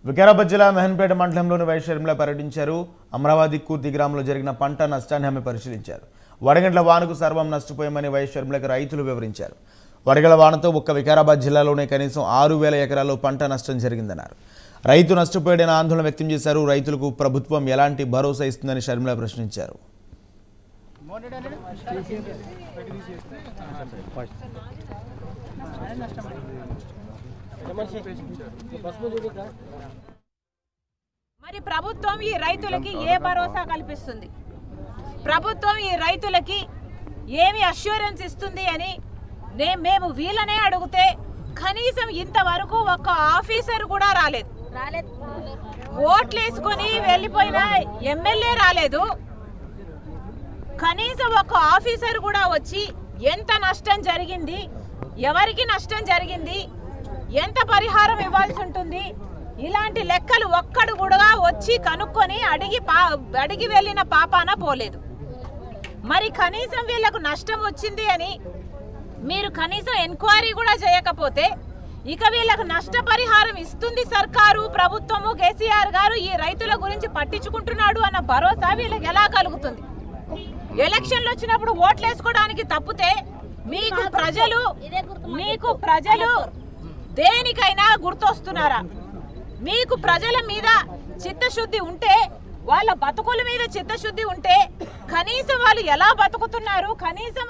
వికారాబాద్ జిల్లా మెహన్పేట మండలంలోని వైశ్యర్మల పర్యటించారు. అమరావతి కూర్తి గ్రామంలో జరిగిన పంట నష్టాన్ని ఆమె పరిశీలించారు. వడగండ్ల వానకు సర్వం నష్టపోయామని వైశ్యర్మలకు రైతులు వివరించారు. వడగళ్ల వానతో ఒక్క వికారాబాద్ జిల్లాలోనే కనీసం 6,000 ఎకరాల్లో పంట నష్టం జరిగిందన్నారు. రైతు నష్టపోయాడని ఆందోళన వ్యక్తం చేశారు. రైతులకు ప్రభుత్వం ఎలాంటి భరోసా ఇస్తుందని షర్మిల ప్రశ్నించారు. మరి ప్రభుత్వం ఈ రైతులకి ఏ భరోసా కల్పిస్తుంది? ప్రభుత్వం ఈ రైతులకి ఏమి అష్యూరెన్స్ ఇస్తుంది అని మేము వీళ్ళనే అడిగితే కనీసం ఇంతవరకు ఒక్క ఆఫీసర్ కూడా రాలేదు. ఓట్లేసుకొని వెళ్ళిపోయిన ఎమ్మెల్యే రాలేదు. కనీసం ఒక్క ఆఫీసర్ కూడా వచ్చి ఎంత నష్టం జరిగింది, ఎవరికి నష్టం జరిగింది, ఎంత పరిహారం ఇవ్వాల్సి ఉంటుంది, ఇలాంటి లెక్కలు ఒక్కడు కూడా వచ్చి కనుక్కొని అడిగి వెళ్ళిన పాపాన పోలేదు. మరి కనీసం వీళ్ళకు నష్టం వచ్చింది అని మీరు కనీసం ఎంక్వైరీ కూడా చేయకపోతే ఇక వీళ్ళకు నష్టపరిహారం ఇస్తుంది సర్కారు, ప్రభుత్వము, కేసీఆర్ గారు ఈ రైతుల గురించి పట్టించుకుంటున్నాడు అన్న భరోసా వీళ్ళకి ఎలా కలుగుతుంది? ఎలక్షన్లు వచ్చినప్పుడు ఓట్లేసుకోవడానికి తప్పితే మీకు ప్రజలు దేనికైనా గుర్తొస్తున్నారా? మీకు ప్రజల మీద చిత్తశుద్ధి ఉంటే, వాళ్ళ బతుకుల మీద చిత్తశుద్ధి ఉంటే కనీసం వాళ్ళు ఎలా బతుకుతున్నారు, కనీసం